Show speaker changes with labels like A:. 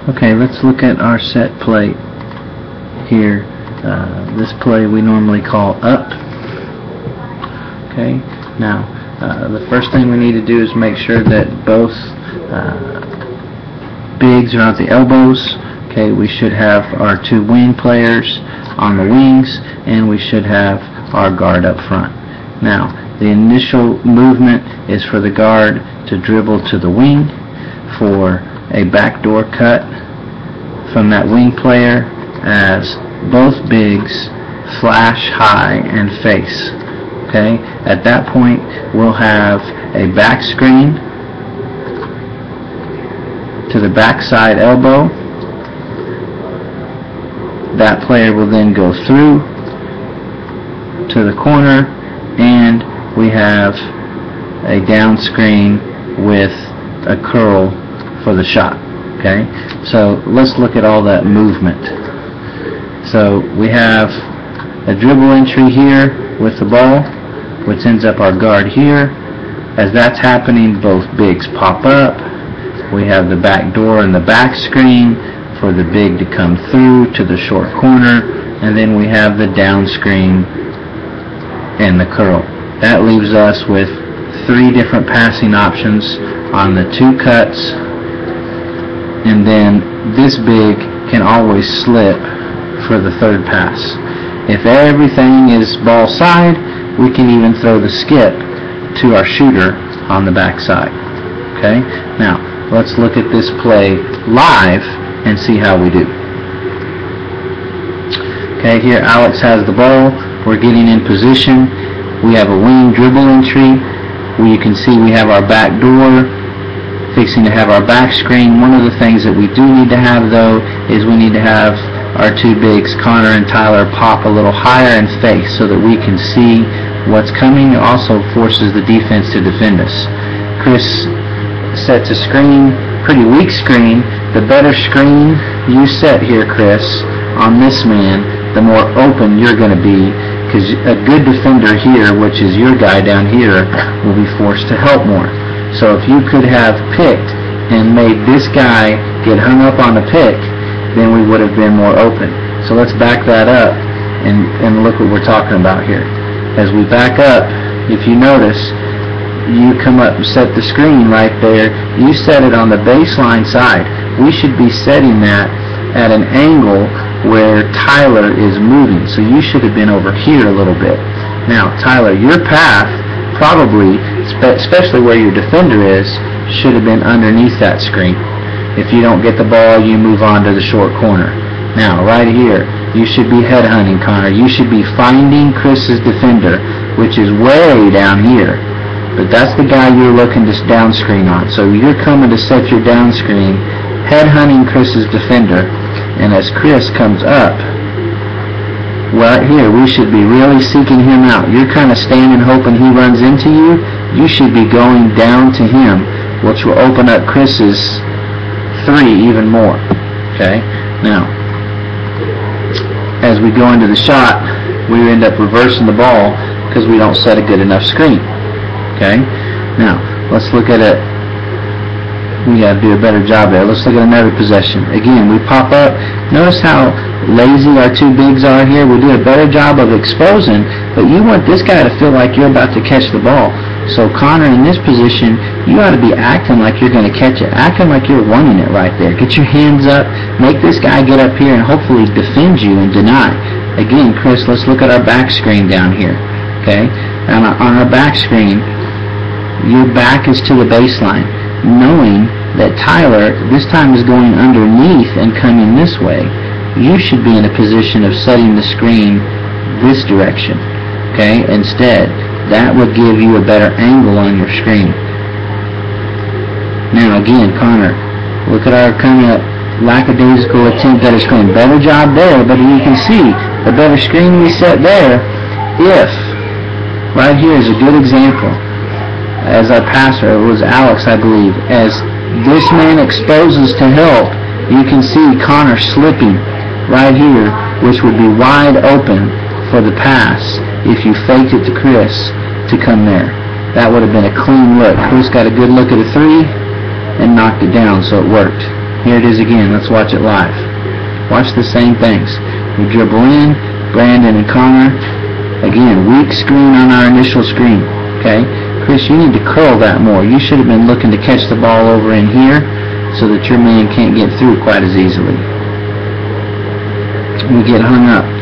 A: Okay, let's look at our set play here. This play we normally call up. Okay, now the first thing we need to do is make sure that both bigs are at the elbows. Okay, we should have our two wing players on the wings, and we should have our guard up front. Now, the initial movement is for the guard to dribble to the wing for a backdoor cut from that wing player as both bigs flash high and face. Okay, at that point we'll have a back screen to the backside elbow. That player will then go through to the corner, and we have a down screen with a curl for the shot. Okay, so let's look at all that movement. So we have a dribble entry here with the ball, which ends up our guard here. As that's happening, both bigs pop up. We have the back door and the back screen for the big to come through to the short corner, and then we have the down screen and the curl. That leaves us with three different passing options on the two cuts, and then this big can always slip for the third pass. If everything is ball side, we can even throw the skip to our shooter on the back side. Okay, now let's look at this play live and see how we do. Okay, here Alex has the ball. We're getting in position. We have a wing dribble entry. You can see we have our back door, fixing to have our back screen. One of the things that we do need to have, though, is we need to have our two bigs, Connor and Tyler, pop a little higher in face so that we can see what's coming. It also forces the defense to defend us. Chris sets a screen, pretty weak screen. The better screen you set here, Chris, on this man, the more open you're going to be, because a good defender here, which is your guy down here, will be forced to help more. So if you could have picked and made this guy get hung up on the pick, then we would have been more open. So let's back that up and look what we're talking about here. As we back up, if you notice, you come up and set the screen right there. You set it on the baseline side. We should be setting that at an angle where Tyler is moving. So you should have been over here a little bit. Now, Tyler, your path probably, especially where your defender is, should have been underneath that screen. If you don't get the ball, you move on to the short corner. Now, right here, you should be headhunting, Connor. You should be finding Chris's defender, which is way down here. But that's the guy you're looking to down screen on. So you're coming to set your down screen, headhunting Chris's defender, and as Chris comes up, right here, we should be really seeking him out. You're kind of standing hoping he runs into you. You should be going down to him, which will open up Chris's three even more. Okay? Now, as we go into the shot, we end up reversing the ball because we don't set a good enough screen. Okay? Now, let's look at it. We got to do a better job there. Let's look at another possession. Again, we pop up. Notice how lazy our two bigs are here. We do a better job of exposing, but you want this guy to feel like you're about to catch the ball. So Connor, in this position, you ought to be acting like you're going to catch it, acting like you're wanting it right there. Get your hands up. Make this guy get up here and hopefully defend you and deny. Again, Chris, let's look at our back screen down here. Okay? On our back screen, your back is to the baseline, knowing that Tyler this time is going underneath and coming this way. You should be in a position of setting the screen this direction. Okay? Instead, that would give you a better angle on your screen. Now again, Connor, look at our kind of lackadaisical attempt at a screen. Better job there, but you can see the better screen we set there. If, right here is a good example, as our passer, it was Alex, I believe, as this man exposes to help, you can see Connor slipping right here, which would be wide open for the pass if you faked it to Chris to come there. That would have been a clean look. Chris got a good look at a three and knocked it down, so it worked. Here it is again. Let's watch it live. Watch the same things. We dribble in, Brandon and Connor. Again, weak screen on our initial screen. Okay? Chris, you need to curl that more. You should have been looking to catch the ball over in here so that your man can't get through quite as easily. We get hung up.